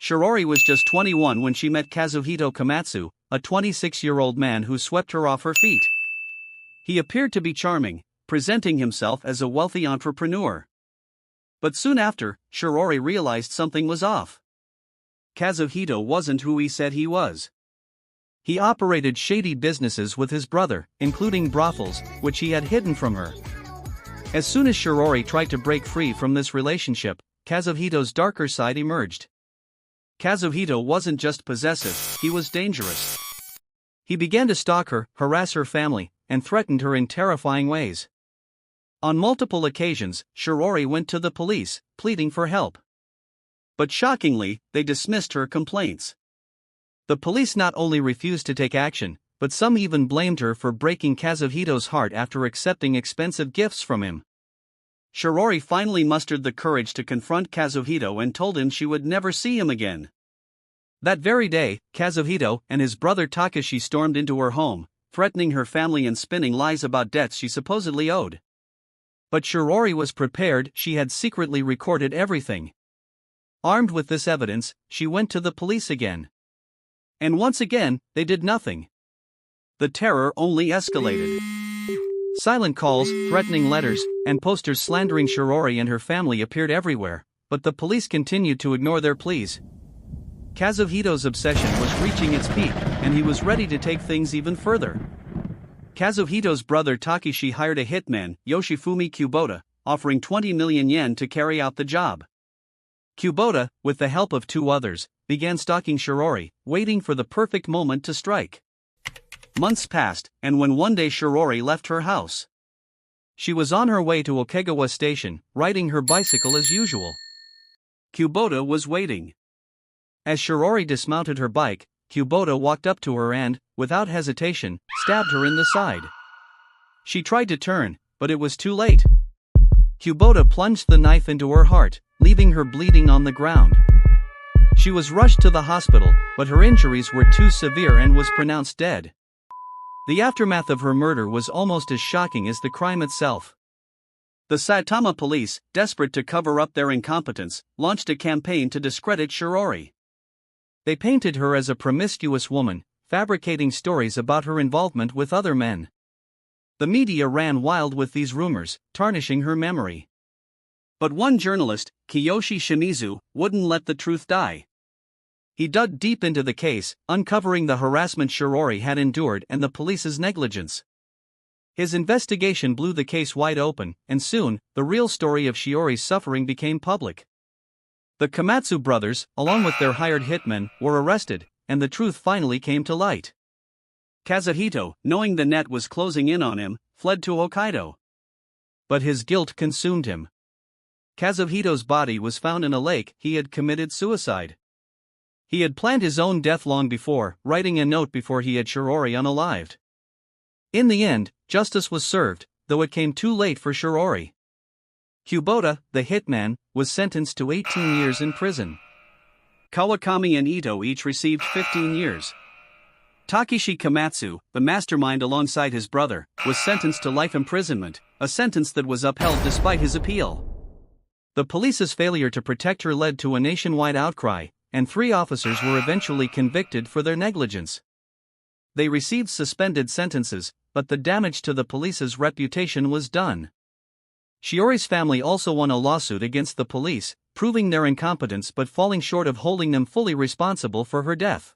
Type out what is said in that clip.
Shiori was just 21 when she met Kazuhito Komatsu, a 26-year-old man who swept her off her feet. He appeared to be charming, presenting himself as a wealthy entrepreneur. But soon after, Shiori realized something was off. Kazuhito wasn't who he said he was. He operated shady businesses with his brother, including brothels, which he had hidden from her. As soon as Shiori tried to break free from this relationship, Kazuhito's darker side emerged. Kazuhito wasn't just possessive, he was dangerous. He began to stalk her, harass her family, and threatened her in terrifying ways. On multiple occasions, Shiori went to the police, pleading for help. But shockingly, they dismissed her complaints. The police not only refused to take action, but some even blamed her for breaking Kazuhito's heart after accepting expensive gifts from him. Shiori finally mustered the courage to confront Kazuhito and told him she would never see him again. That very day, Kazuhito and his brother Takashi stormed into her home, threatening her family and spinning lies about debts she supposedly owed. But Shiori was prepared. She had secretly recorded everything. Armed with this evidence, she went to the police again. And once again, they did nothing. The terror only escalated. Silent calls, threatening letters, and posters slandering Shiori and her family appeared everywhere, but the police continued to ignore their pleas. Kazuhito's obsession was reaching its peak, and he was ready to take things even further. Kazuhito's brother Takashi hired a hitman, Yoshifumi Kubota, offering 20 million yen to carry out the job. Kubota, with the help of two others, began stalking Shiori, waiting for the perfect moment to strike. Months passed, and when one day Shiori left her house, she was on her way to Okegawa Station, riding her bicycle as usual. Kubota was waiting. As Shiori dismounted her bike, Kubota walked up to her and, without hesitation, stabbed her in the side. She tried to turn, but it was too late. Kubota plunged the knife into her heart, leaving her bleeding on the ground. She was rushed to the hospital, but her injuries were too severe and was pronounced dead. The aftermath of her murder was almost as shocking as the crime itself. The Saitama police, desperate to cover up their incompetence, launched a campaign to discredit Shiori. They painted her as a promiscuous woman, fabricating stories about her involvement with other men. The media ran wild with these rumors, tarnishing her memory. But one journalist, Kiyoshi Shimizu, wouldn't let the truth die. He dug deep into the case, uncovering the harassment Shiori had endured and the police's negligence. His investigation blew the case wide open, and soon, the real story of Shiori's suffering became public. The Komatsu brothers, along with their hired hitmen, were arrested, and the truth finally came to light. Kazuhito, knowing the net was closing in on him, fled to Hokkaido. But his guilt consumed him. Kazuhito's body was found in a lake. He had committed suicide. He had planned his own death long before, writing a note before he had Shiori unalived. In the end, justice was served, though it came too late for Shiori. Kubota, the hitman, was sentenced to 18 years in prison. Kawakami and Ito each received 15 years. Takeshi Komatsu, the mastermind alongside his brother, was sentenced to life imprisonment, a sentence that was upheld despite his appeal. The police's failure to protect her led to a nationwide outcry, and 3 officers were eventually convicted for their negligence. They received suspended sentences, but the damage to the police's reputation was done. Shiori's family also won a lawsuit against the police, proving their incompetence but falling short of holding them fully responsible for her death.